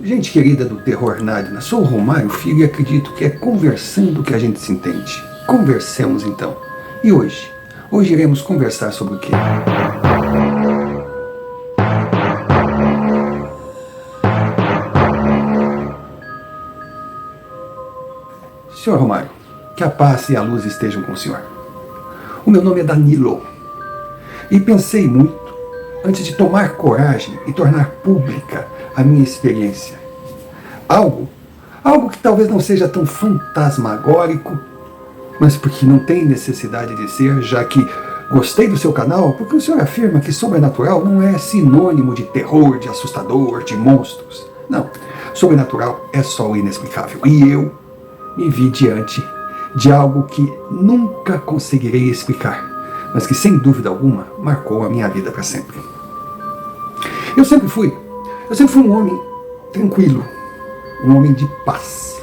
Gente querida do Terror Nádina, sou o Romário Filho e acredito que é conversando que a gente se entende. Conversemos então. E hoje? Hoje iremos conversar sobre o quê? Senhor Romário, que a paz e a luz estejam com o senhor. O meu nome é Danilo e pensei muito antes de tomar coragem e tornar pública a minha experiência. Algo que talvez não seja tão fantasmagórico, mas porque não tem necessidade de ser, já que gostei do seu canal, porque o senhor afirma que sobrenatural não é sinônimo de terror, de assustador, de monstros. Não, sobrenatural é só o inexplicável. E eu me vi diante de algo que nunca conseguirei explicar, mas que sem dúvida alguma marcou a minha vida para sempre. Eu sempre fui um homem tranquilo, um homem de paz.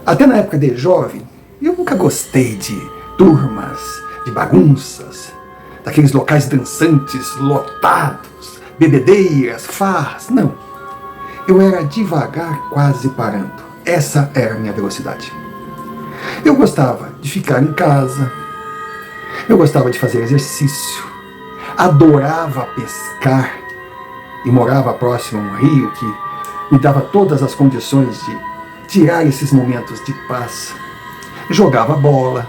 Até na época de jovem, eu nunca gostei de turmas, de bagunças, daqueles locais dançantes, lotados, bebedeiras, farras, não. Eu era devagar, quase parando. Essa era a minha velocidade. Eu gostava de ficar em casa, eu gostava de fazer exercício, adorava pescar e morava próximo a um rio que me dava todas as condições de tirar esses momentos de paz. Jogava bola,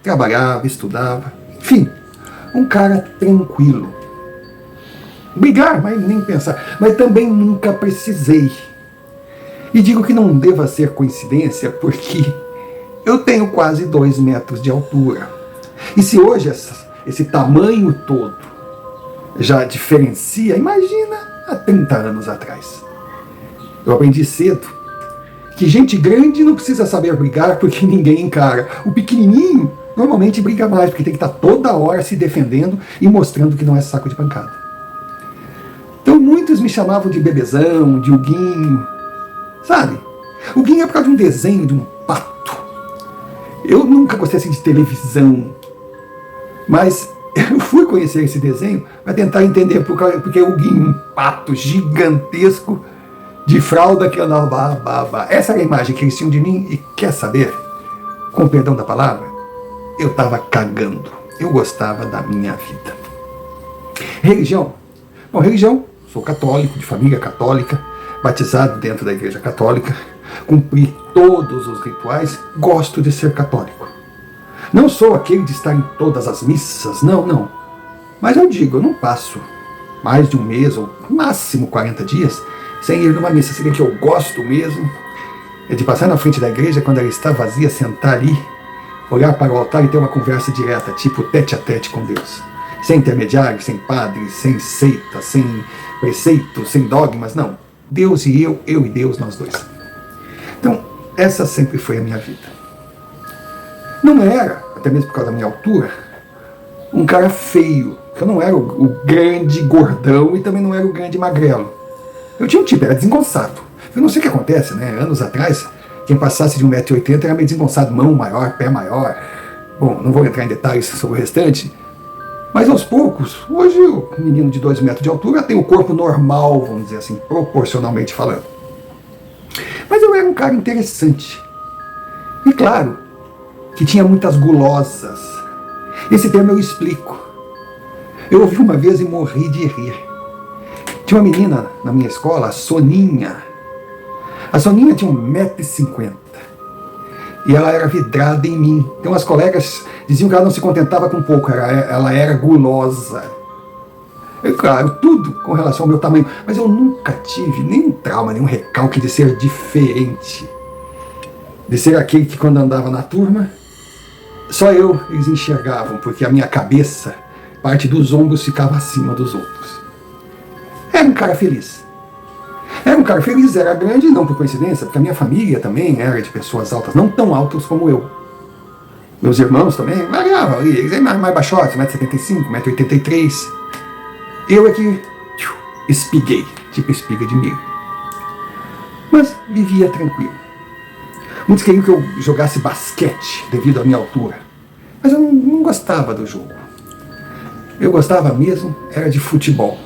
trabalhava, estudava, enfim, um cara tranquilo. Brigar, mas nem pensar, mas também nunca precisei. E digo que não deva ser coincidência porque eu tenho quase 2 metros de altura. E se hoje esse tamanho todo já diferencia, imagina há 30 anos atrás. Eu aprendi cedo que gente grande não precisa saber brigar porque ninguém encara. O pequenininho normalmente briga mais, porque tem que estar toda hora se defendendo e mostrando que não é saco de pancada. Então muitos me chamavam de bebezão, de Huguinho, sabe? Huguinho é por causa de um desenho de um pato. Eu nunca gostei assim de televisão, mas eu fui conhecer esse desenho para tentar entender porque o Huguinho, um pato gigantesco de fralda que andava. Essa era a imagem que eles tinham de mim e quer saber? Com perdão da palavra, eu estava cagando. Eu gostava da minha vida. Religião? Bom, religião, sou católico, de família católica, batizado dentro da igreja católica, cumpri todos os rituais, gosto de ser católico. Não sou aquele de estar em todas as missas, não. Mas eu digo, eu não passo mais de um mês, ou máximo 40 dias, sem ir numa missa. Se bem que eu gosto mesmo é de passar na frente da igreja quando ela está vazia, sentar ali, olhar para o altar e ter uma conversa direta, tipo tete a tete com Deus. Sem intermediário, sem padre, sem seita, sem preceito, sem dogmas, não. Deus e eu e Deus, nós dois. Então, essa sempre foi a minha vida. Não era, até mesmo por causa da minha altura, um cara feio. Eu não era o grande gordão e também não era o grande magrelo. Eu tinha um tipo, era desengonçado. Eu não sei o que acontece, né? Anos atrás, quem passasse de 1,80 m era meio desengonçado, mão maior, pé maior. Bom, não vou entrar em detalhes sobre o restante, mas aos poucos, hoje o menino de 2 metros de altura tem o corpo normal, vamos dizer assim, proporcionalmente falando. Mas eu era um cara interessante. E claro, que tinha muitas gulosas. Esse termo eu explico. Eu ouvi uma vez e morri de rir. Tinha uma menina na minha escola, a Soninha. A Soninha tinha 1,50 m. E ela era vidrada em mim. Então as colegas diziam que ela não se contentava com pouco, ela era gulosa. E claro, tudo com relação ao meu tamanho. Mas eu nunca tive nenhum trauma, nenhum recalque de ser diferente. De ser aquele que quando andava na turma, só eles enxergavam, porque a minha cabeça, parte dos ombros ficava acima dos outros. Era um cara feliz. Era grande, não por coincidência, porque a minha família também era de pessoas altas, não tão altas como eu. Meus irmãos também variavam, eles eram mais baixotes, 1,75 m, 1,83 m. Eu é que espiguei, tipo espiga de milho. Mas vivia tranquilo. Muitos queriam que eu jogasse basquete devido à minha altura. Mas eu não gostava do jogo. Eu gostava mesmo, era de futebol.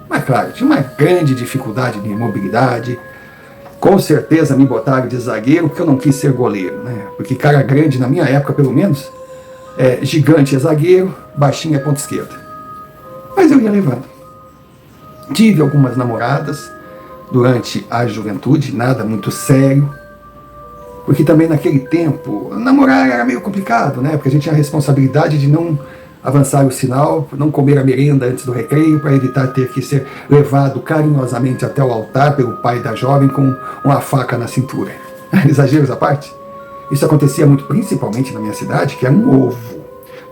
Mas claro, tinha uma grande dificuldade de mobilidade. Com certeza me botaram de zagueiro porque eu não quis ser goleiro, né? Porque cara grande, na minha época pelo menos, gigante é zagueiro, baixinho é ponta esquerda. Mas eu ia levando. Tive algumas namoradas durante a juventude, nada muito sério, porque também naquele tempo, namorar era meio complicado, né? Porque a gente tinha a responsabilidade de não avançar o sinal, não comer a merenda antes do recreio, para evitar ter que ser levado carinhosamente até o altar pelo pai da jovem com uma faca na cintura. Exageros à parte? Isso acontecia muito, principalmente na minha cidade, que era um ovo.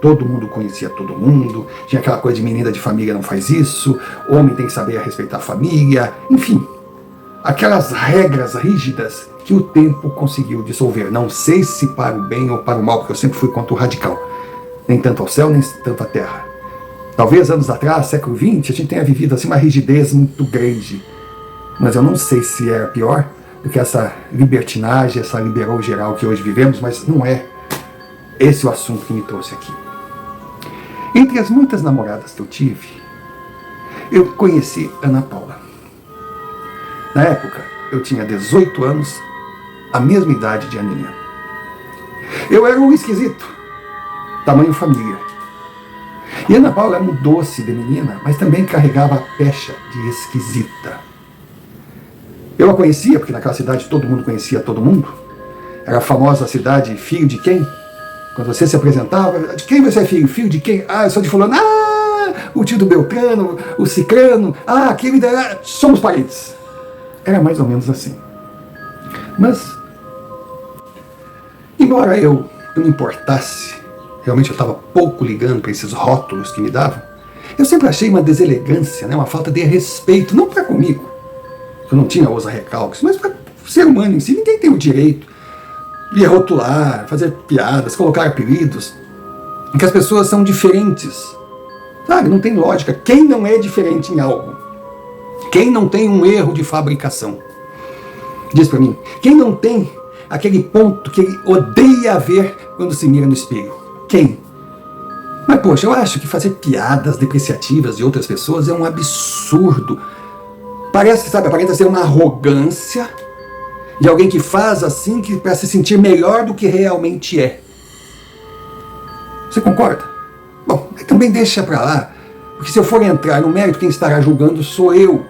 Todo mundo conhecia todo mundo, tinha aquela coisa de menina de família não faz isso, homem tem que saber respeitar a família, enfim. Aquelas regras rígidas que o tempo conseguiu dissolver. Não sei se para o bem ou para o mal, porque eu sempre fui contra o radical. Nem tanto ao céu, nem tanto à terra. Talvez anos atrás, século XX, a gente tenha vivido assim uma rigidez muito grande. Mas eu não sei se era pior do que essa libertinagem, essa liberou geral que hoje vivemos, mas não é esse o assunto que me trouxe aqui. Entre as muitas namoradas que eu tive, eu conheci Ana Paula. Na época, eu tinha 18 anos, a mesma idade de Aninha. Eu era um esquisito, tamanho família. E Ana Paula era um doce de menina, mas também carregava a pecha de esquisita. Eu a conhecia, porque naquela cidade todo mundo conhecia todo mundo. Era a famosa cidade filho de quem? Quando você se apresentava, de quem você é filho? Filho de quem? Ah, eu sou de fulano. Ah, o tio do Beltrano, o Cicrano. Ah, aquele da... Somos parentes. Era mais ou menos assim. Mas, embora eu não me importasse, realmente eu estava pouco ligando para esses rótulos que me davam, eu sempre achei uma deselegância, né, uma falta de respeito, não para comigo, que eu não tinha ousa recalques, mas para o ser humano em si. Ninguém tem o direito de rotular, fazer piadas, colocar apelidos, em que as pessoas são diferentes. Sabe, não tem lógica. Quem não é diferente em algo? Quem não tem um erro de fabricação? Diz para mim, quem não tem aquele ponto que ele odeia ver quando se mira no espelho? Quem? Mas poxa, eu acho que fazer piadas depreciativas de outras pessoas é um absurdo. Parece, sabe, aparenta ser uma arrogância de alguém que faz assim para se sentir melhor do que realmente é. Você concorda? Bom, também deixa pra lá, porque se eu for entrar no mérito, quem estará julgando sou eu.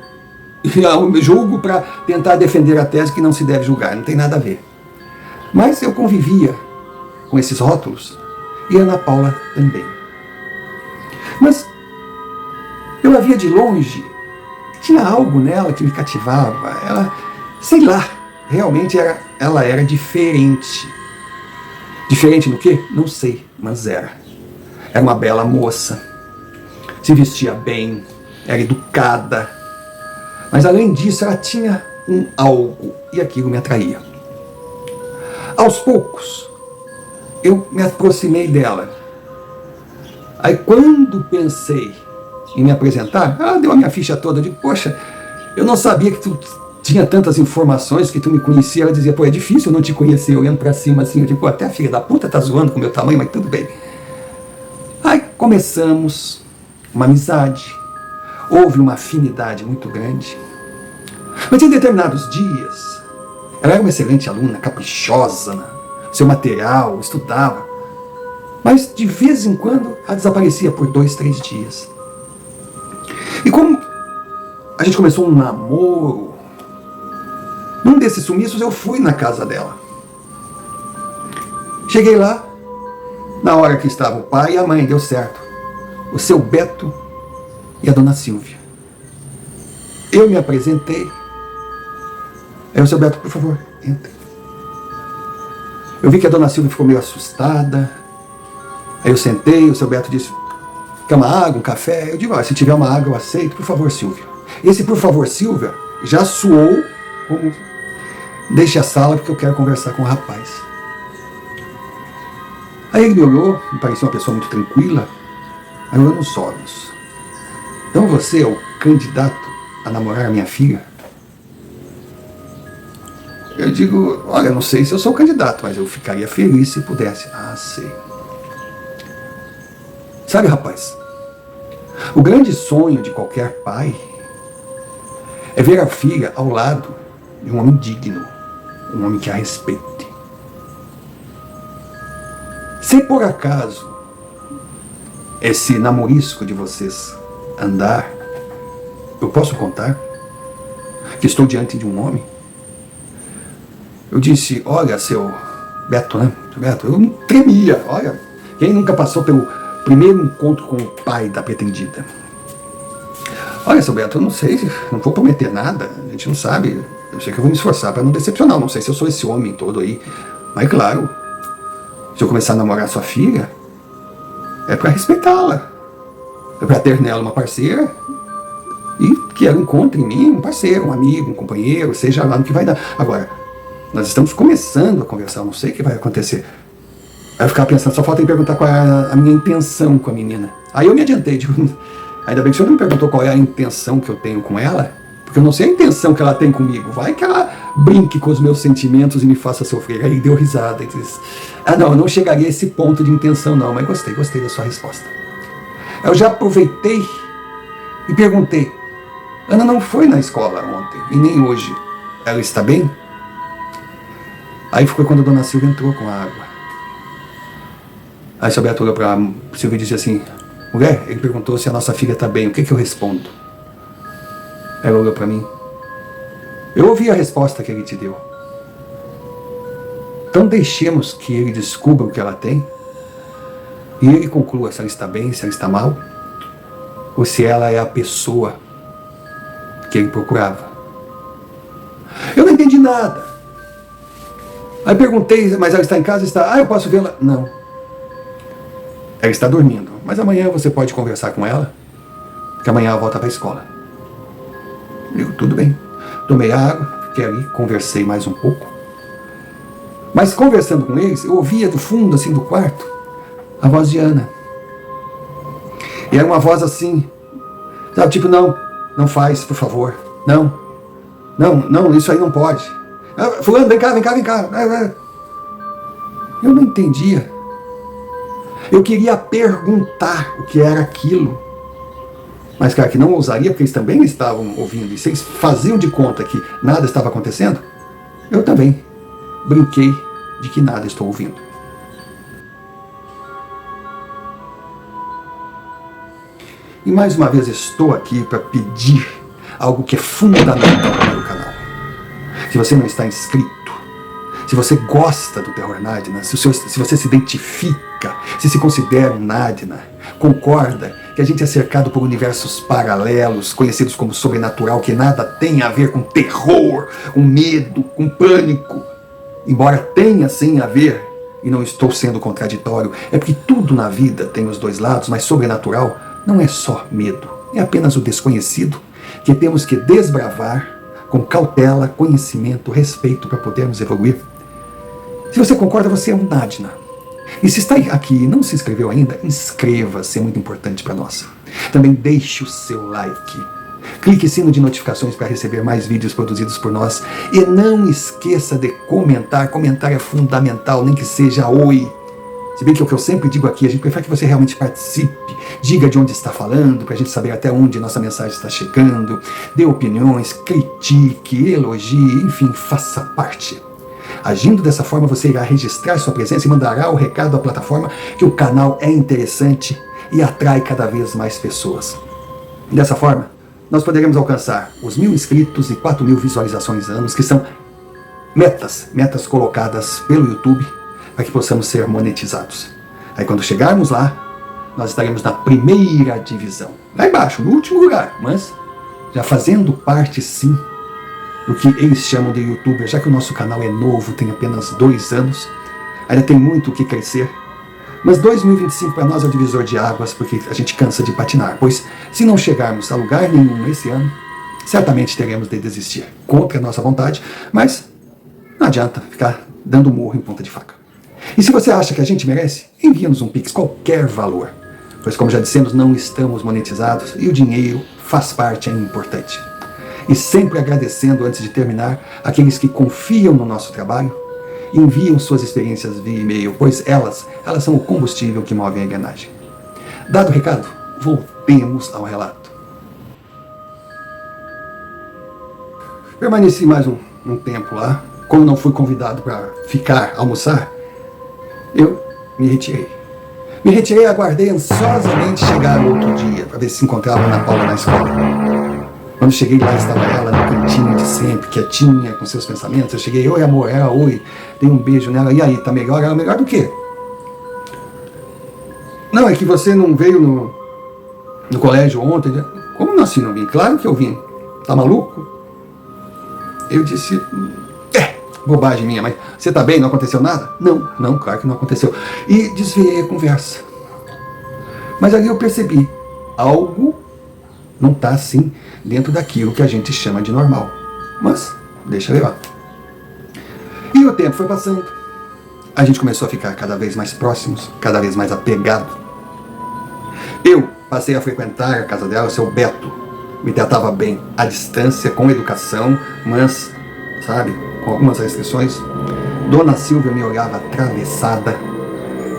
E eu julgo para tentar defender a tese que não se deve julgar, não tem nada a ver. Mas eu convivia com esses rótulos, e Ana Paula também. Mas eu a via de longe, tinha algo nela que me cativava. Ela, sei lá, realmente ela era diferente. Diferente no quê? Não sei, mas era. Era uma bela moça, se vestia bem, era educada. Mas além disso, ela tinha um algo, e aquilo me atraía. Aos poucos, eu me aproximei dela. Aí quando pensei em me apresentar, ela deu a minha ficha toda. Eu digo, poxa, eu não sabia que tu tinha tantas informações, que tu me conhecia. Ela dizia, pô, é difícil eu não te conhecer, olhando pra cima assim. Eu digo, pô, até a filha da puta tá zoando com o meu tamanho, mas tudo bem. Aí começamos uma amizade. Houve uma afinidade muito grande. Mas em determinados dias, ela era uma excelente aluna, caprichosa no seu material, estudava. Mas de vez em quando ela desaparecia por 2, 3 dias. E como a gente começou um namoro, num desses sumiços eu fui na casa dela. Cheguei lá, na hora que estava o pai e a mãe, deu certo. O seu Beto e a dona Silvia. Eu me apresentei. Aí o seu Beto, por favor, entre. Eu vi que a dona Silvia ficou meio assustada. Aí eu sentei, o seu Beto disse, quer uma água, um café? Eu digo, se tiver uma água eu aceito, por favor, Silvia. Esse por favor, Silvia, já soou como deixe a sala porque eu quero conversar com o rapaz. Aí ele me olhou, me parecia uma pessoa muito tranquila. Aí olhou nos olhos. Então você é o candidato a namorar a minha filha? Eu digo, olha, não sei se eu sou o candidato, mas eu ficaria feliz se pudesse. Ah, sei. Sabe, rapaz, o grande sonho de qualquer pai é ver a filha ao lado de um homem digno, um homem que a respeite. Se por acaso esse namorisco de vocês andar, eu posso contar que estou diante de um homem? Eu disse, olha, seu Beto, né? Seu Beto, eu tremia, olha, quem nunca passou pelo primeiro encontro com o pai da pretendida? Olha, seu Beto, eu não sei, não vou prometer nada, a gente não sabe, eu sei que eu vou me esforçar para não decepcionar, não sei se eu sou esse homem todo aí, mas claro, se eu começar a namorar sua filha, é para respeitá-la, é para ter nela uma parceira e que ela encontre em mim um parceiro, um amigo, um companheiro, seja lá no que vai dar. Agora, nós estamos começando a conversar, não sei o que vai acontecer. Aí eu ficava pensando, só falta me perguntar qual é a minha intenção com a menina. Aí eu me adiantei, digo, ainda bem que o senhor não me perguntou qual é a intenção que eu tenho com ela, porque eu não sei a intenção que ela tem comigo. Vai que ela brinque com os meus sentimentos e me faça sofrer. Aí deu risada e disse, não, eu não chegaria a esse ponto de intenção não, mas gostei da sua resposta. Eu já aproveitei e perguntei, Ana não foi na escola ontem, e nem hoje. Ela está bem? Aí foi quando a dona Silvia entrou com a água. Aí a Beto olhou para a Silvia e disse assim, mulher, ele perguntou se a nossa filha está bem, o que eu respondo? Ela olhou para mim. Eu ouvi a resposta que ele te deu. Então deixemos que ele descubra o que ela tem e ele conclua se ela está bem, se ela está mal, ou se ela é a pessoa que ele procurava. Eu não entendi nada. Aí perguntei, mas ela está em casa? Está? Eu posso vê-la? Não. Ela está dormindo, mas amanhã você pode conversar com ela, porque amanhã ela volta para a escola. Eu, tudo bem. Tomei água, fiquei ali, conversei mais um pouco. Mas conversando com eles, eu ouvia do fundo, assim, do quarto, a voz de Ana. E era uma voz assim, sabe, tipo, não faz, por favor. Não, isso aí não pode. Fulano, vem cá. Eu não entendia. Eu queria perguntar o que era aquilo. Mas, cara, que não ousaria, porque eles também estavam ouvindo. E se eles faziam de conta que nada estava acontecendo, eu também brinquei de que nada estou ouvindo. E mais uma vez estou aqui para pedir algo que é fundamental para o meu canal. Se você não está inscrito, se você gosta do Terror Nadina, se você se identifica, se considera um Nadina, concorda que a gente é cercado por universos paralelos, conhecidos como sobrenatural, que nada tem a ver com terror, com medo, com pânico, embora tenha sim a ver, e não estou sendo contraditório, é porque tudo na vida tem os dois lados, mas sobrenatural não é só medo, é apenas o desconhecido que temos que desbravar com cautela, conhecimento, respeito para podermos evoluir. Se você concorda, você é um Nadina. E se está aqui e não se inscreveu ainda, inscreva-se, é muito importante para nós. Também deixe o seu like. Clique em sino de notificações para receber mais vídeos produzidos por nós. E não esqueça de comentar. Comentar é fundamental, nem que seja oi. Se bem que é o que eu sempre digo aqui, a gente prefere que você realmente participe. Diga de onde está falando, para a gente saber até onde nossa mensagem está chegando. Dê opiniões, critique, elogie, enfim, faça parte. Agindo dessa forma, você irá registrar sua presença e mandará o recado à plataforma que o canal é interessante e atrai cada vez mais pessoas. Dessa forma, nós poderemos alcançar os 1.000 inscritos e 4.000 visualizações anos, que são metas colocadas pelo YouTube para que possamos ser monetizados. Aí quando chegarmos lá, nós estaremos na primeira divisão, lá embaixo, no último lugar, mas já fazendo parte sim do que eles chamam de youtuber, já que o nosso canal é novo, tem apenas 2 anos, ainda tem muito o que crescer, mas 2025 para nós é o divisor de águas, porque a gente cansa de patinar, pois se não chegarmos a lugar nenhum esse ano, certamente teremos de desistir, contra a nossa vontade, mas não adianta ficar dando murro em ponta de faca. E se você acha que a gente merece, envie-nos um Pix, qualquer valor, pois como já dissemos, não estamos monetizados e o dinheiro faz parte, é importante. E sempre agradecendo, antes de terminar, aqueles que confiam no nosso trabalho e enviam suas experiências via e-mail, pois elas são o combustível que move a engrenagem. Dado o recado, voltemos ao relato. Permaneci mais um tempo lá, como não fui convidado para ficar, almoçar, eu me retirei. Me retirei e aguardei ansiosamente chegar o outro dia, para ver se encontrava a Ana Paula na escola. Quando cheguei lá, estava ela no cantinho de sempre, quietinha, com seus pensamentos. Eu cheguei, oi amor, ela, oi, dei um beijo nela, e aí, tá melhor? Ela, melhor do quê? Não, é que você não veio no colégio ontem. Como não assim não vim? Claro que eu vim. Tá maluco? Eu disse, bobagem minha, mas você tá bem? Não aconteceu nada? Não, claro que não aconteceu. E desviei a conversa. Mas ali eu percebi, algo não tá assim dentro daquilo que a gente chama de normal. Mas, deixa levar. E o tempo foi passando. A gente começou a ficar cada vez mais próximos, cada vez mais apegados. Eu passei a frequentar a casa dela, o seu Beto me tratava bem, à distância, com educação, mas, sabe, com algumas restrições. Dona Silvia me olhava atravessada,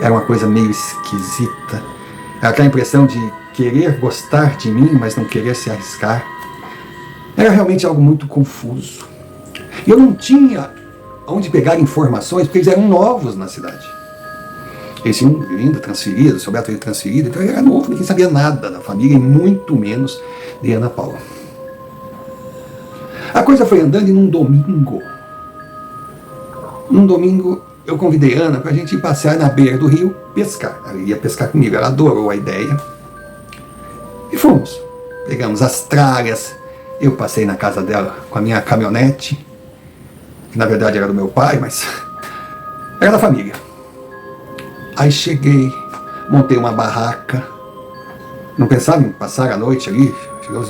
era uma coisa meio esquisita. Era aquela impressão de querer gostar de mim, mas não querer se arriscar. Era realmente algo muito confuso. E eu não tinha onde pegar informações, porque eles eram novos na cidade. Eles tinham vindo transferido, o seu Beto veio transferido, então ele era novo, ninguém sabia nada da família, e muito menos de Ana Paula. A coisa foi andando e num domingo eu convidei a Ana para a gente ir passear na beira do rio pescar. Ela ia pescar comigo, ela adorou a ideia. E fomos. Pegamos as tralhas, eu passei na casa dela com a minha caminhonete, que na verdade era do meu pai, mas era da família. Aí cheguei, montei uma barraca, não pensava em passar a noite ali,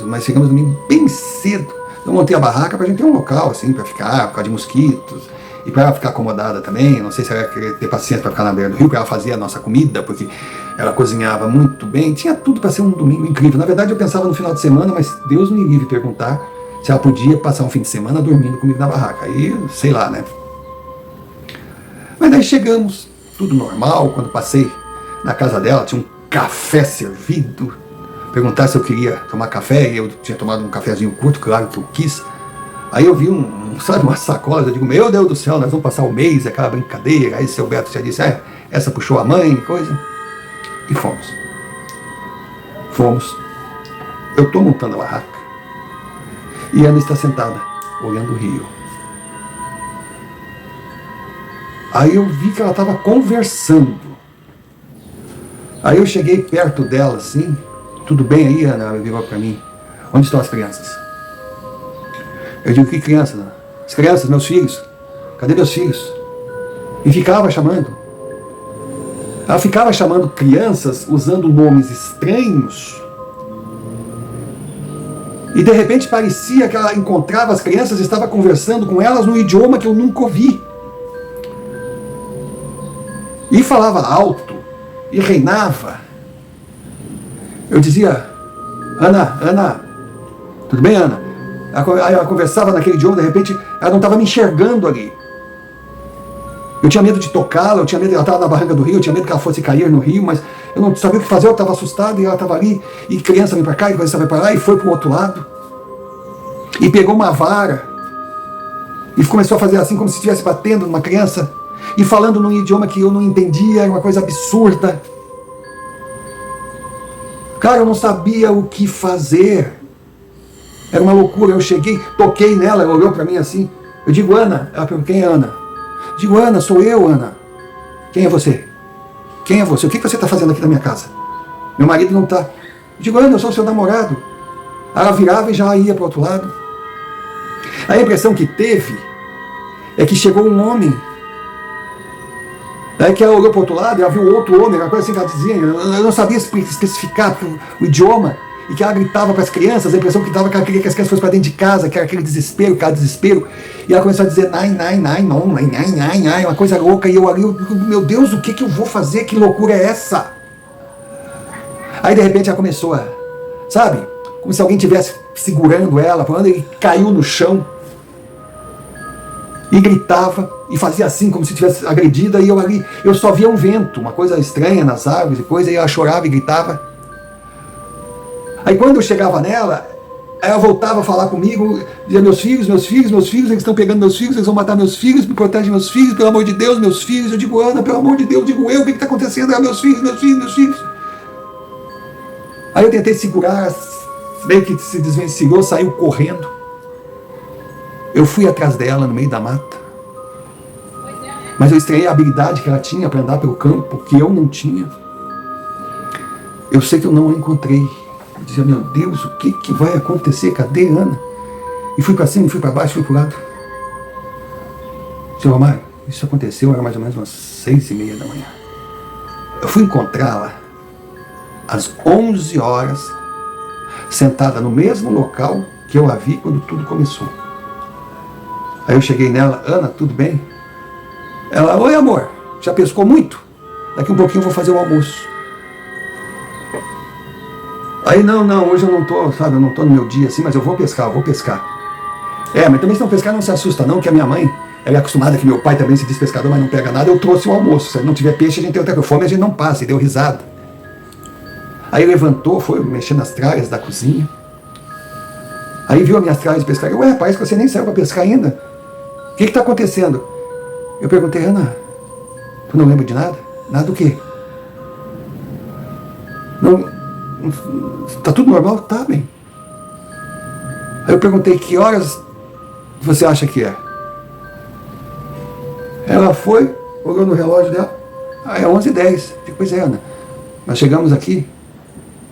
mas chegamos domingo bem cedo. Eu montei a barraca para a gente ter um local assim, para ficar, por causa de mosquitos, e para ela ficar acomodada também. Não sei se ela ia querer ter paciência para ficar na beira do rio, para ela fazer a nossa comida, porque ela cozinhava muito bem, tinha tudo para ser um domingo incrível. Na verdade eu pensava no final de semana, mas Deus me livre perguntar se ela podia passar um fim de semana dormindo comigo na barraca. Aí, sei lá, né? Mas daí chegamos, tudo normal. Quando passei na casa dela, tinha um café servido. Perguntar se eu queria tomar café, e eu tinha tomado um cafezinho curto, claro que eu quis. Aí eu vi uma sacola, eu digo, meu Deus do céu, nós vamos passar o mês, aquela brincadeira. Aí seu Beto já disse, essa puxou a mãe, coisa. E fomos. Eu estou montando a barraca. E Ana está sentada, olhando o rio. Aí eu vi que ela estava conversando. Aí eu cheguei perto dela, assim. Tudo bem aí, Ana? Ela virou para mim. Onde estão as crianças? Eu digo, que crianças, Ana? As crianças, meus filhos. Cadê meus filhos? E ficava chamando. Ela ficava chamando crianças usando nomes estranhos. E de repente parecia que ela encontrava as crianças e estava conversando com elas num idioma que eu nunca ouvi. E falava alto, e reinava. Eu dizia, Ana, tudo bem, Ana? Ela conversava naquele idioma, de repente ela não estava me enxergando ali. Eu tinha medo de tocá-la, eu tinha medo, ela estava na barranca do rio, eu tinha medo que ela fosse cair no rio, mas eu não sabia o que fazer, eu estava assustado, e ela estava ali, e criança vem para cá, e criança vai para lá, e foi para o outro lado. E pegou uma vara, e começou a fazer assim, como se estivesse batendo numa criança, e falando num idioma que eu não entendia, era uma coisa absurda. Cara, eu não sabia o que fazer. Era uma loucura. Eu cheguei, toquei nela, ela olhou para mim assim. Eu digo, Ana. Ela perguntou, quem é Ana? Eu digo, Ana, sou eu, Ana. Quem é você? Quem é você? O que você está fazendo aqui na minha casa? Meu marido não está. Eu digo, Ana, eu sou seu namorado. Ela virava e já ia para o outro lado. A impressão que teve é que chegou um homem. Daí que ela olhou para o outro lado e ela viu outro homem, uma coisa assim que ela dizia, eu não sabia especificar o idioma, e que ela gritava para as crianças, a impressão que dava que ela queria que as crianças fossem para dentro de casa, que era aquele desespero, e ela começou a dizer, nai, uma coisa louca, e eu ali, meu Deus, o que eu vou fazer? Que loucura é essa? Aí de repente ela começou a, sabe, como se alguém estivesse segurando ela, falando, e caiu no chão, e gritava, e fazia assim, como se estivesse agredida, e eu só via um vento, uma coisa estranha nas árvores e coisa, e ela chorava e gritava. Aí quando eu chegava nela, Aí ela voltava a falar comigo, dizia, meus filhos, eles estão pegando meus filhos, eles vão matar meus filhos, me protege meus filhos, pelo amor de Deus, meus filhos. Eu digo, Ana, pelo amor de Deus, digo eu, o que está acontecendo? Ah, meus filhos. Aí eu tentei segurar, meio que se desvencilhou, saiu correndo. Eu fui atrás dela no meio da mata. Mas eu estranhei a habilidade que ela tinha para andar pelo campo, que eu não tinha. Eu sei que eu não a encontrei. Eu dizia, meu Deus, o que vai acontecer? Cadê Ana? E fui para cima, fui para baixo, fui para o lado. Senhor Romário, isso aconteceu, era mais ou menos umas 6h30 da manhã. Eu fui encontrá-la às 11 horas, sentada no mesmo local que eu a vi quando tudo começou. Aí eu cheguei nela, Ana, tudo bem? Ela, oi amor, já pescou muito? Daqui um pouquinho eu vou fazer o almoço. Aí não, hoje eu não tô, sabe, eu não tô no meu dia assim, mas eu vou pescar. Mas também se não pescar não se assusta não, que a minha mãe, ela é acostumada que meu pai também se diz pescador, mas não pega nada, eu trouxe o almoço. Se não tiver peixe, a gente tem outra fome, a gente não passa, e deu risada. Aí levantou, foi mexer nas tralhas da cozinha. Aí viu as minhas tralhas de pescar. Ué, parece que você nem saiu para pescar ainda. O que está acontecendo? Eu perguntei, Ana, tu não lembra de nada? Nada do quê? Não, tá tudo normal? Tá, bem. Aí eu perguntei, que horas você acha que é? Ela foi, olhou no relógio dela, é 11h10. Pois é, Ana, nós chegamos aqui,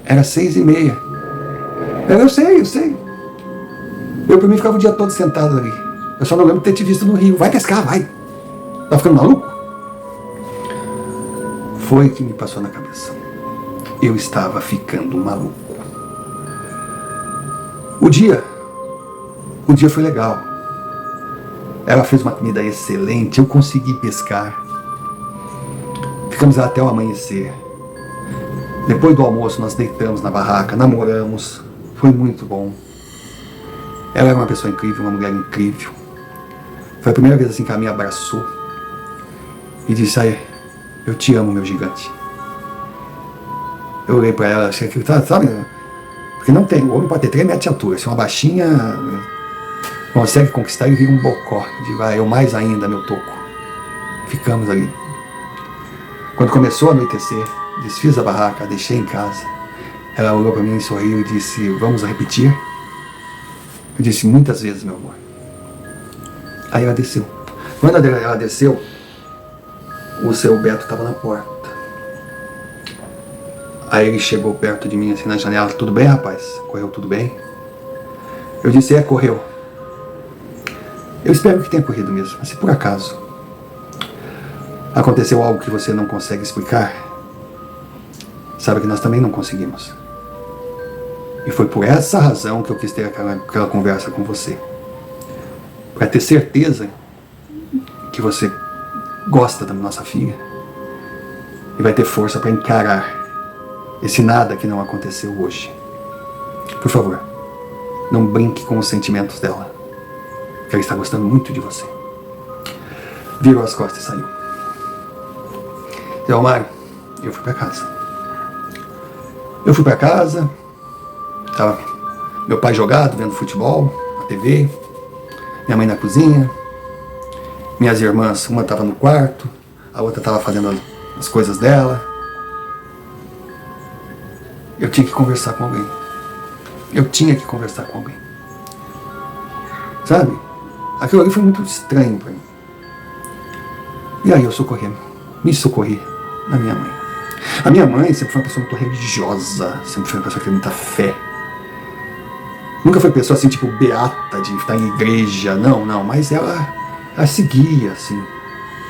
era 6h30. Eu sei. Eu, por mim, ficava o dia todo sentado ali. Eu só não lembro de ter te visto no rio. Vai pescar, vai. Tá ficando maluco? Foi que me passou na cabeça. Eu estava ficando maluco. O dia foi legal. Ela fez uma comida excelente, eu consegui pescar. Ficamos lá até o amanhecer. Depois do almoço nós deitamos na barraca, namoramos. Foi muito bom. Ela era uma pessoa incrível, uma mulher incrível. Foi a primeira vez assim que ela me abraçou e disse, eu te amo, meu gigante. Eu olhei pra ela, achei que, sabe, porque não tem, o homem pode ter 3 metros de altura, se uma baixinha consegue conquistar e vira um bocó, eu mais ainda, meu toco. Ficamos ali. Quando começou a anoitecer, desfiz a barraca, a deixei em casa. Ela olhou pra mim, sorriu e disse, vamos repetir? Eu disse, muitas vezes, meu amor. Aí ela desceu. Quando ela desceu, o seu Beto estava na porta. Aí ele chegou perto de mim, assim, na janela. Tudo bem, rapaz? Correu tudo bem? Eu disse, correu. Eu espero que tenha corrido mesmo. Mas se por acaso aconteceu algo que você não consegue explicar, sabe que nós também não conseguimos. E foi por essa razão que eu quis ter aquela conversa com você. Para ter certeza que você gosta da nossa filha e vai ter força para encarar esse nada que não aconteceu hoje. Por favor, não brinque com os sentimentos dela, que ela está gostando muito de você. Virou as costas e saiu. Zé Romário, eu fui para casa. Estava meu pai jogado, vendo futebol, na TV, minha mãe na cozinha, minhas irmãs, uma estava no quarto, a outra estava fazendo as coisas dela. Eu tinha que conversar com alguém. Sabe? Aquilo ali foi muito estranho para mim. E aí eu me socorri na minha mãe. A minha mãe sempre foi uma pessoa muito religiosa, sempre foi uma pessoa que tem muita fé. Nunca foi pessoa assim, tipo, beata, de estar em igreja, não, mas ela seguia, assim,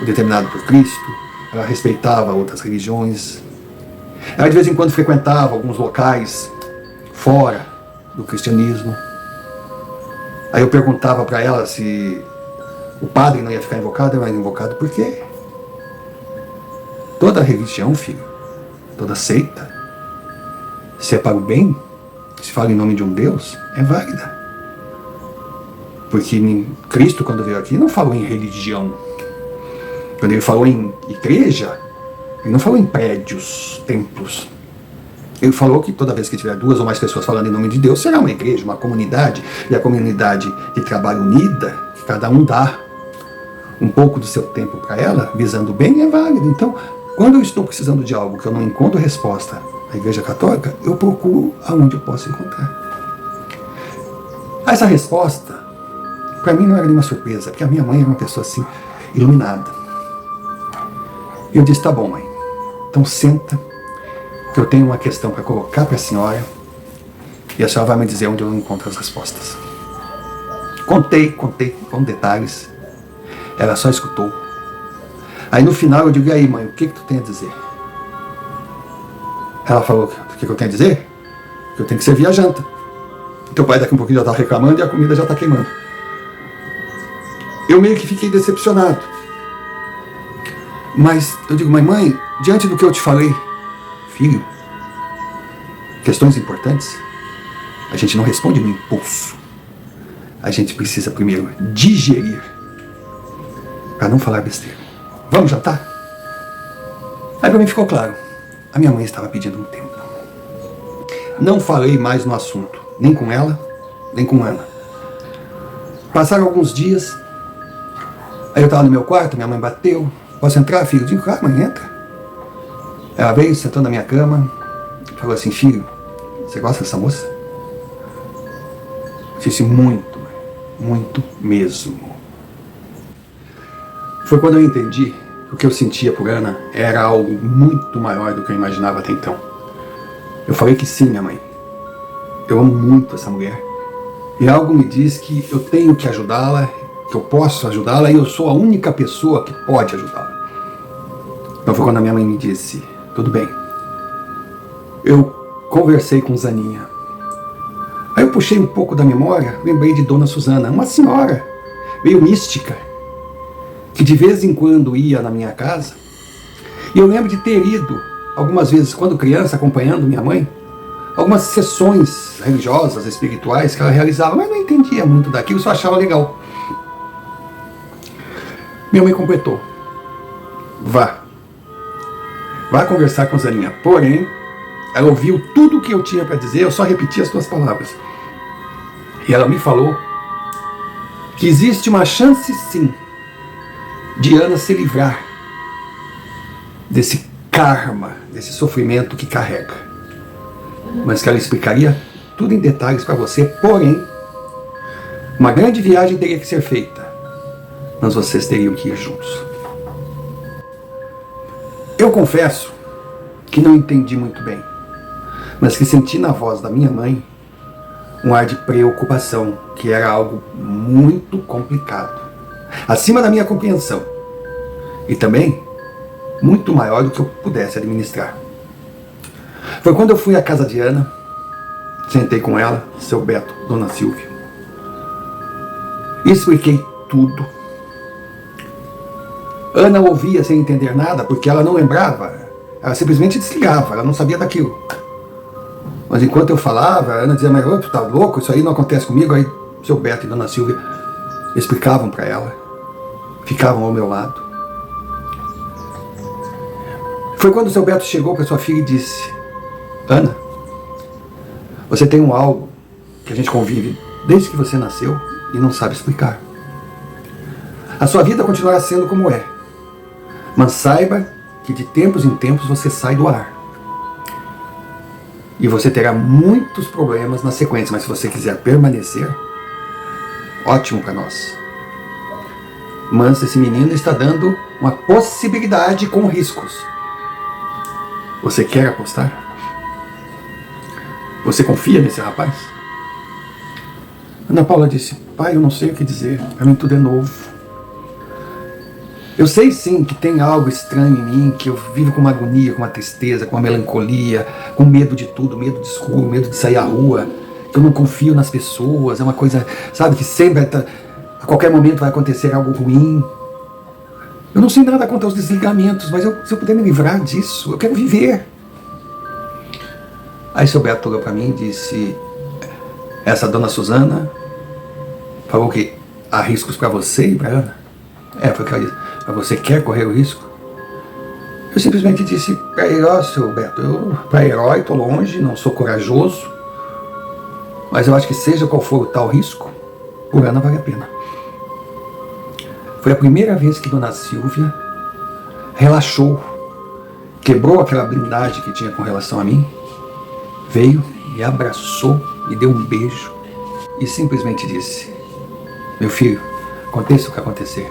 o determinado por Cristo, ela respeitava outras religiões. Ela de vez em quando frequentava alguns locais fora do cristianismo. Aí eu perguntava para ela se o padre não ia ficar invocado. Ela era invocado por quê? Toda religião, filho, toda seita, se é para o bem, se fala em nome de um Deus, é válida. Porque Cristo, quando veio aqui, não falou em religião. Quando ele falou em igreja, ele não falou em prédios, templos. Ele falou que toda vez que tiver 2 ou mais pessoas falando em nome de Deus, será uma igreja, uma comunidade, e a comunidade de trabalho unida, que cada um dá um pouco do seu tempo para ela, visando o bem, é válido. Então, quando eu estou precisando de algo que eu não encontro resposta na Igreja Católica, eu procuro aonde eu posso encontrar. Essa resposta, para mim, não era nenhuma surpresa, porque a minha mãe era uma pessoa assim, iluminada. Eu disse, tá bom, mãe, então senta, que eu tenho uma questão para colocar para a senhora, e a senhora vai me dizer onde eu encontro as respostas. Contei com detalhes, ela só escutou. Aí no final eu digo, e aí mãe, o que tu tem a dizer? Ela falou, o que eu tenho a dizer? Que eu tenho que servir a janta. Teu pai daqui um pouquinho já está reclamando e a comida já está queimando. Eu meio que fiquei decepcionado. Mas eu digo, mãe, diante do que eu te falei, filho, questões importantes, a gente não responde no impulso. A gente precisa primeiro digerir, para não falar besteira. Vamos jantar? Aí para mim ficou claro, a minha mãe estava pedindo um tempo. Não falei mais no assunto, nem com ela, nem com Ana. Passaram alguns dias, aí eu estava no meu quarto, minha mãe bateu, posso entrar, filho? Eu digo, claro, mãe, entra. Ela veio, sentou na minha cama, falou assim, filho, você gosta dessa moça? Eu disse, muito, muito mesmo. Foi quando eu entendi que o que eu sentia por Ana era algo muito maior do que eu imaginava até então. Eu falei que sim, minha mãe. Eu amo muito essa mulher. E algo me diz que eu tenho que ajudá-la, que eu posso ajudá-la, e eu sou a única pessoa que pode ajudá-la. Então foi quando a minha mãe me disse, tudo bem. Eu conversei com Zaninha. Aí eu puxei um pouco da memória, lembrei de Dona Susana, uma senhora meio mística, que de vez em quando ia na minha casa. E eu lembro de ter ido, algumas vezes, quando criança, acompanhando minha mãe, algumas sessões religiosas, espirituais que ela realizava, mas não entendia muito daquilo, só achava legal. Minha mãe completou. Vá conversar com Zaninha. Porém, ela ouviu tudo o que eu tinha para dizer, eu só repeti as tuas palavras. E ela me falou que existe uma chance, sim, de Ana se livrar desse karma, desse sofrimento que carrega. Mas que ela explicaria tudo em detalhes para você, porém, uma grande viagem teria que ser feita, mas vocês teriam que ir juntos. Eu confesso que não entendi muito bem, mas que senti na voz da minha mãe um ar de preocupação, que era algo muito complicado, acima da minha compreensão, e também muito maior do que eu pudesse administrar. Foi quando eu fui à casa de Ana, sentei com ela, seu Beto, Dona Silvia, e expliquei tudo. Ana ouvia sem entender nada, porque ela não lembrava, ela simplesmente desligava, ela não sabia daquilo. Mas enquanto eu falava, a Ana dizia, mas tu tá louco, isso aí não acontece comigo. Aí seu Beto e Dona Silvia explicavam para ela, ficavam ao meu lado. Foi quando o seu Beto chegou para sua filha e disse, Ana, você tem um algo que a gente convive desde que você nasceu e não sabe explicar. A sua vida continuará sendo como é, mas saiba que de tempos em tempos você sai do ar. E você terá muitos problemas na sequência, mas se você quiser permanecer, ótimo para nós. Mas esse menino está dando uma possibilidade com riscos. Você quer apostar? Você confia nesse rapaz? Ana Paula disse, pai, eu não sei o que dizer, para mim tudo é novo. Eu sei sim que tem algo estranho em mim, que eu vivo com uma agonia, com uma tristeza, com uma melancolia, com medo de tudo, medo de escuro, medo de sair à rua, que eu não confio nas pessoas, é uma coisa, sabe, que sempre, a qualquer momento vai acontecer algo ruim. Eu não sei nada contra os desligamentos, mas se eu puder me livrar disso, eu quero viver. Aí seu Beto olhou para mim e disse, essa Dona Susana falou que há riscos para você e para Ana? Foi o que ela disse. Mas você quer correr o risco? Eu simplesmente disse para ele: ó, seu Beto, eu para herói tô longe, não sou corajoso, mas eu acho que seja qual for o tal risco, por Ana vale a pena. Foi a primeira vez que Dona Silvia relaxou, quebrou aquela blindagem que tinha com relação a mim, veio, me abraçou, me deu um beijo e simplesmente disse: meu filho, aconteça o que acontecer,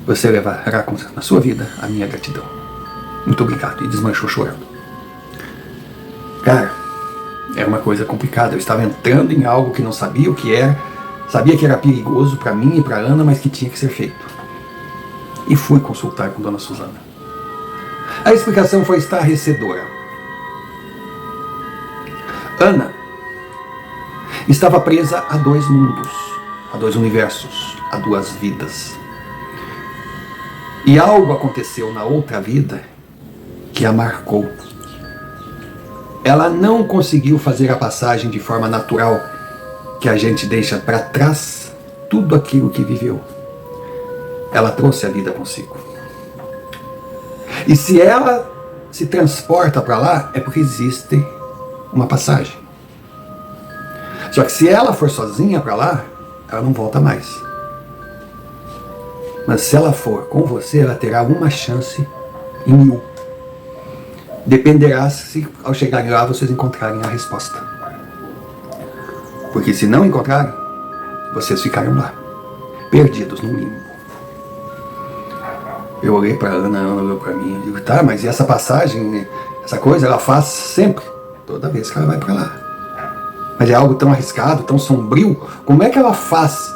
você levará na sua vida a minha gratidão. Muito obrigado. E desmanchou chorando. Cara, era uma coisa complicada. Eu estava entrando em algo que não sabia o que era, sabia que era perigoso para mim e para Ana, mas que tinha que ser feito. E fui consultar com Dona Suzana. A explicação foi estarrecedora. Ana estava presa a 2 mundos, a 2 universos, a 2 vidas. E algo aconteceu na outra vida que a marcou. Ela não conseguiu fazer a passagem de forma natural, que a gente deixa para trás tudo aquilo que viveu. Ela trouxe a vida consigo. E se ela se transporta para lá, é porque existe uma passagem. Só que se ela for sozinha para lá, ela não volta mais. Mas se ela for com você, ela terá uma chance em 1000. Dependerá se ao chegarem lá vocês encontrarem a resposta. Porque se não encontrarem, vocês ficarem lá, perdidos no limbo. Eu olhei para Ana, a Ana olhou para mim e digo: tá, mas e essa passagem, essa coisa, ela faz sempre, toda vez que ela vai para lá. Mas é algo tão arriscado, tão sombrio, como é que ela faz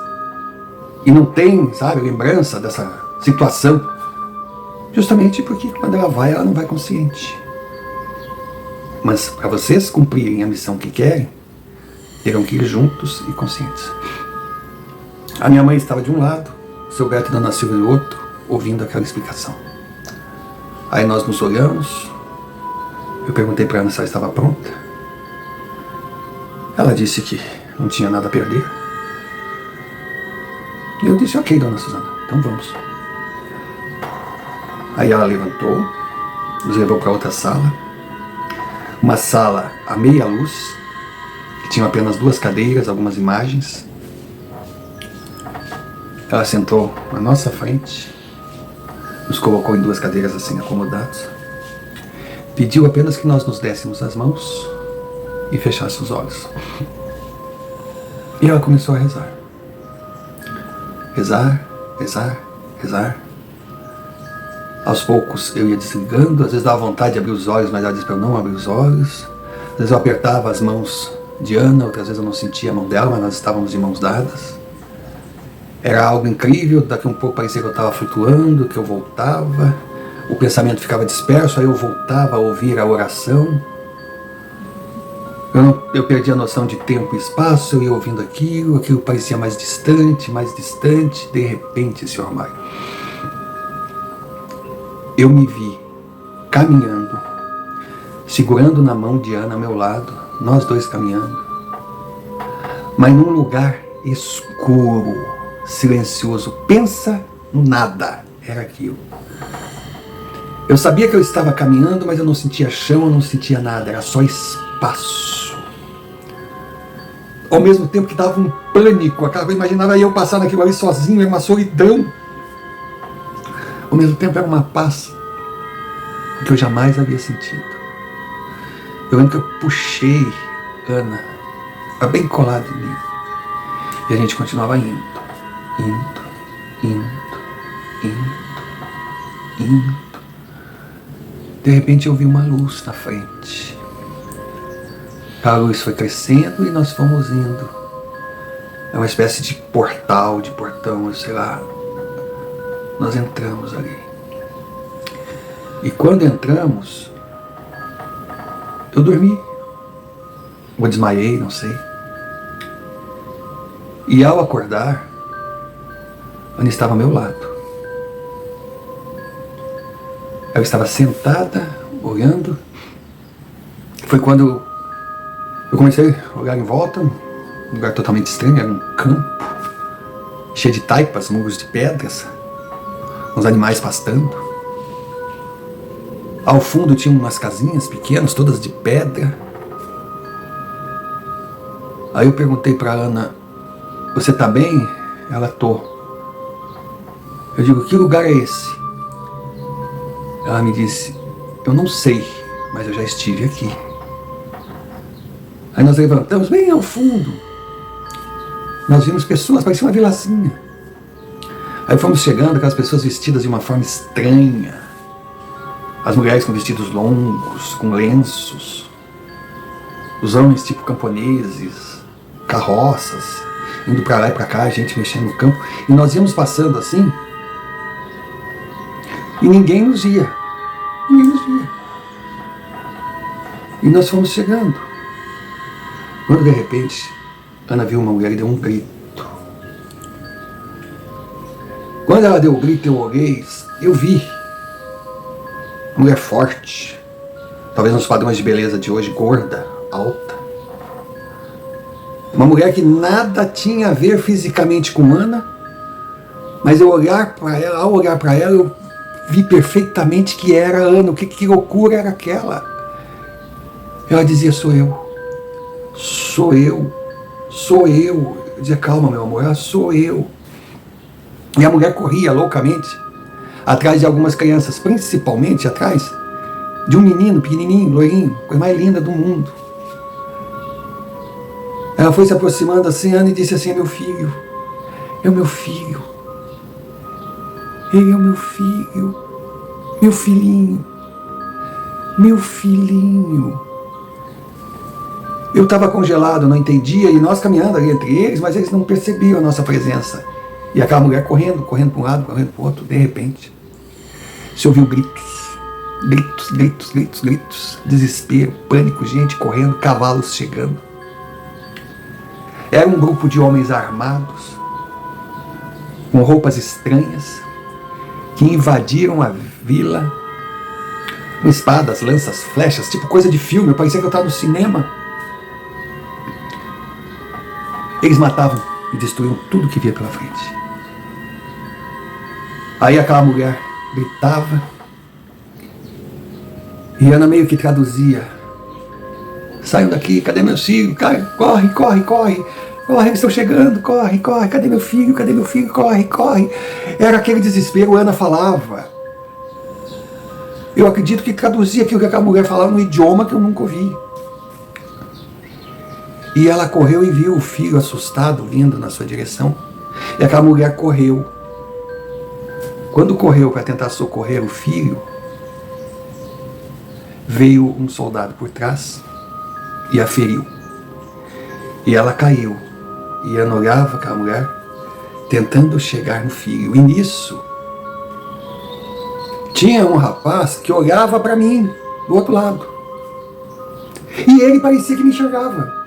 e não tem, sabe, lembrança dessa situação? Justamente porque quando ela não vai consciente. Mas para vocês cumprirem a missão que querem, terão que ir juntos e conscientes. A minha mãe estava de um lado, o seu Beto e Dona Silvia do outro, ouvindo aquela explicação. Aí nós nos olhamos, eu perguntei para Ana se ela estava pronta. Ela disse que não tinha nada a perder. E eu disse: ok, Dona Suzana, então vamos. Aí ela levantou, nos levou para outra sala, uma sala a meia luz, que tinha apenas 2 cadeiras, algumas imagens. Ela sentou na nossa frente, nos colocou em 2 cadeiras assim acomodados, pediu apenas que nós nos dessemos as mãos e fechasse os olhos. E ela começou a rezar. Rezar, rezar, rezar. Aos poucos eu ia desligando, às vezes dava vontade de abrir os olhos, mas ela disse para eu não abrir os olhos. Às vezes eu apertava as mãos de Ana, outras vezes eu não sentia a mão dela, mas nós estávamos de mãos dadas. Era algo incrível, daqui a um pouco parecia que eu estava flutuando, que eu voltava, o pensamento ficava disperso, aí eu voltava a ouvir a oração. Eu perdi a noção de tempo e espaço, eu ia ouvindo aquilo parecia mais distante, de repente, Sr. Mário, eu me vi caminhando, segurando na mão de Ana ao meu lado, nós 2 caminhando, mas num lugar escuro, silencioso. Pensa no nada, era aquilo. Eu sabia que eu estava caminhando, mas eu não sentia chão, eu não sentia nada, era só espaço. Ao mesmo tempo que dava um pânico, eu imaginava eu passar naquilo ali sozinho, era uma solidão. Ao mesmo tempo era uma paz que eu jamais havia sentido. Eu lembro que eu puxei Ana, estava bem colada em mim, e a gente continuava indo. De repente eu vi uma luz na frente. A luz foi crescendo e nós fomos indo. É uma espécie de portal, de portão, sei lá. Nós entramos ali. E quando entramos, eu dormi. Ou desmaiei, não sei. E ao acordar, Ana estava ao meu lado. Ela estava sentada, olhando. Foi quando eu comecei a olhar em volta, um lugar totalmente estranho, era um campo, cheio de taipas, muros de pedras, uns animais pastando. Ao fundo tinha umas casinhas pequenas, todas de pedra. Aí eu perguntei para Ana, você tá bem? Ela, tô. Eu digo, que lugar é esse? Ela me disse, eu não sei, mas eu já estive aqui. Aí nós levantamos bem ao fundo. Nós vimos pessoas, parecia uma vilazinha. Aí fomos chegando, aquelas pessoas vestidas de uma forma estranha. As mulheres com vestidos longos, com lenços. Os homens tipo camponeses, carroças, indo para lá e para cá, a gente mexendo no campo. E nós íamos passando assim, e ninguém nos via. Ninguém nos via. E nós fomos chegando. Quando de repente, Ana viu uma mulher e deu um grito. Quando ela deu o grito, eu olhei, eu vi. Uma mulher forte, talvez nos padrões de beleza de hoje, gorda, alta. Uma mulher que nada tinha a ver fisicamente com Ana, mas ao olhar para ela, eu vi perfeitamente que era Ana. Que loucura era aquela? Ela dizia, sou eu. Sou eu. Sou eu. Eu dizia, calma, meu amor, ela sou eu. E a mulher corria loucamente atrás de algumas crianças, principalmente atrás de um menino pequenininho, loirinho, coisa mais linda do mundo. Ela foi se aproximando assim, Ana, e disse assim, é meu filho. É o meu filho. Ele é o meu filho. Meu filhinho. Meu filhinho. Eu estava congelado, não entendia, e nós caminhando ali entre eles, mas eles não percebiam a nossa presença. E aquela mulher correndo para um lado, correndo para o outro, de repente, se ouviu gritos, gritos, gritos, gritos, gritos, desespero, pânico, gente correndo, cavalos chegando. Era um grupo de homens armados, com roupas estranhas, que invadiram a vila, com espadas, lanças, flechas, tipo coisa de filme, parecia que eu estava no cinema. Eles matavam e destruíam tudo que via pela frente. Aí aquela mulher gritava, e Ana meio que traduzia, saiam daqui, cadê meu filho? Corre, corre, corre, corre, eles estão chegando, corre, corre, cadê meu filho, corre, corre. Era aquele desespero, Ana falava. Eu acredito que traduzia aquilo que aquela mulher falava num idioma que eu nunca ouvi. E ela correu e viu o filho assustado vindo na sua direção. E aquela mulher correu. Quando correu para tentar socorrer o filho, veio um soldado por trás e a feriu. E ela caiu. E Ana olhava aquela mulher tentando chegar no filho. E nisso, tinha um rapaz que olhava para mim, do outro lado. E ele parecia que me enxergava.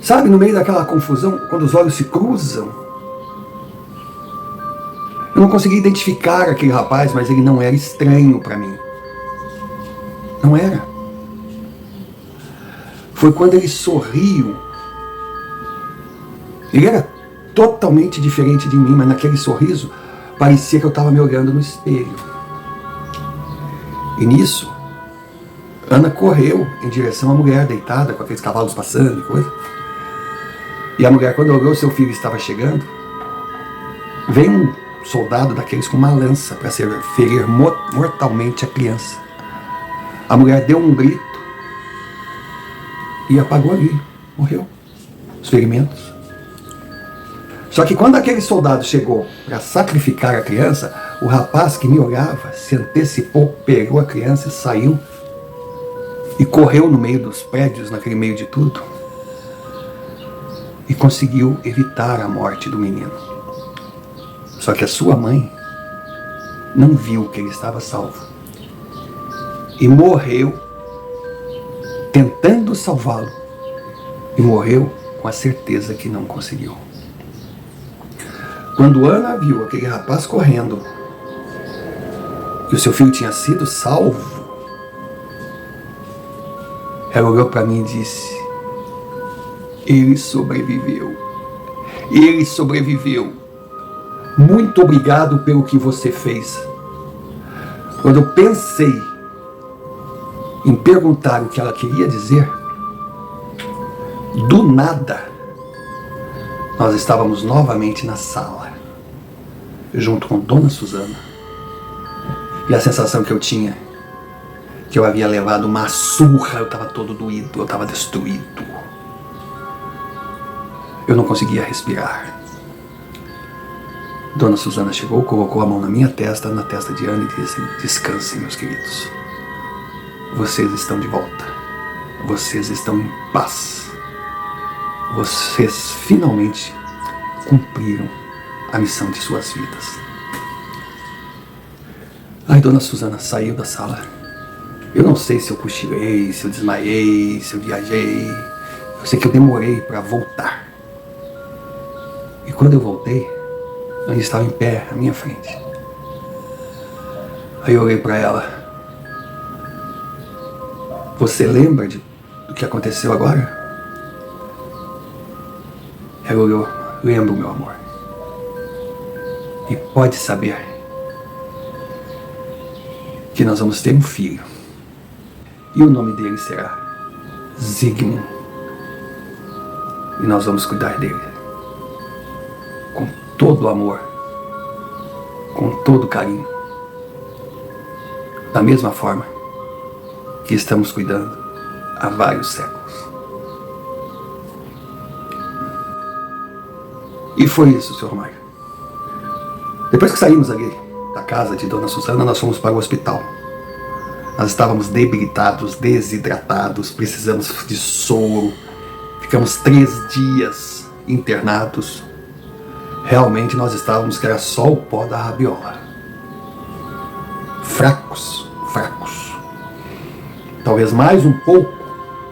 Sabe, no meio daquela confusão, quando os olhos se cruzam, eu não conseguia identificar aquele rapaz, mas ele não era estranho para mim. Não era. Foi quando ele sorriu. Ele era totalmente diferente de mim, mas naquele sorriso parecia que eu estava me olhando no espelho. E nisso, Ana correu em direção à mulher deitada, com aqueles cavalos passando e coisa. E a mulher, quando olhou, seu filho estava chegando, veio um soldado daqueles com uma lança para ferir mortalmente a criança. A mulher deu um grito e apagou ali, morreu, os ferimentos. Só que quando aquele soldado chegou para sacrificar a criança, o rapaz que me olhava se antecipou, pegou a criança e saiu e correu no meio dos prédios, naquele meio de tudo, e conseguiu evitar a morte do menino. Só que a sua mãe não viu que ele estava salvo e morreu tentando salvá-lo, e morreu com a certeza que não conseguiu. Quando Ana viu aquele rapaz correndo e o seu filho tinha sido salvo, ela olhou para mim e disse: ele sobreviveu. Ele sobreviveu. Muito obrigado pelo que você fez. Quando eu pensei em perguntar o que ela queria dizer, do nada, nós estávamos novamente na sala, junto com Dona Susana. E a sensação que eu tinha, que eu havia levado uma surra, eu estava todo doído, eu estava destruído. Eu não conseguia respirar. Dona Susana chegou, colocou a mão na minha testa, na testa de Ana e disse: descansem, meus queridos. Vocês estão de volta. Vocês estão em paz. Vocês finalmente cumpriram a missão de suas vidas. Aí Dona Susana saiu da sala. Eu não sei se eu cochilei, se eu desmaiei, se eu viajei. Eu sei que eu demorei para voltar. E quando eu voltei, Ana estava em pé à minha frente. Aí eu olhei para ela. Você lembra do que aconteceu agora? Ela olhou. Lembro, meu amor. E pode saber que nós vamos ter um filho. E o nome dele será Zygmunt. E nós vamos cuidar dele com todo o amor, com todo o carinho, da mesma forma que estamos cuidando há vários séculos. E foi isso, Sr. Romário. Depois que saímos ali da casa de Dona Susana, nós fomos para o hospital. Nós estávamos debilitados, desidratados, precisamos de soro. Ficamos 3 dias internados. Realmente nós estávamos que era só o pó da rabiola. Fracos. Talvez mais um pouco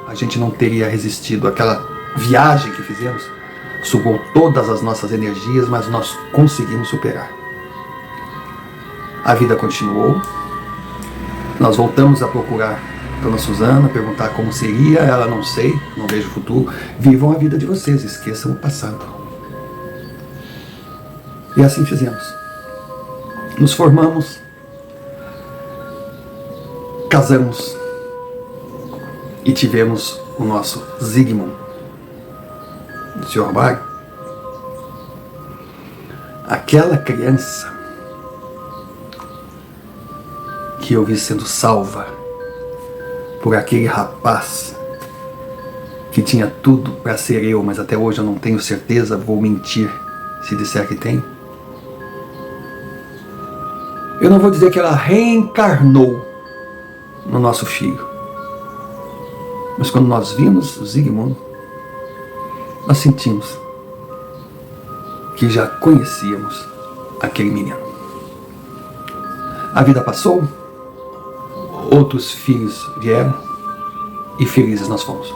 a gente não teria resistido àquela viagem que fizemos. Sugou todas as nossas energias, mas nós conseguimos superar. A vida continuou. Nós voltamos a procurar Dona Susana, perguntar como seria. Ela: não sei, não vejo o futuro. Vivam a vida de vocês, esqueçam o passado. E assim fizemos. Nos formamos, casamos e tivemos o nosso Zygmunt. Sr. Romário, aquela criança que eu vi sendo salva por aquele rapaz que tinha tudo para ser eu, mas até hoje eu não tenho certeza, vou mentir se disser que tem. Eu não vou dizer que ela reencarnou no nosso filho, mas quando nós vimos o Zygmunt, nós sentimos que já conhecíamos aquele menino. A vida passou, outros filhos vieram e felizes nós fomos.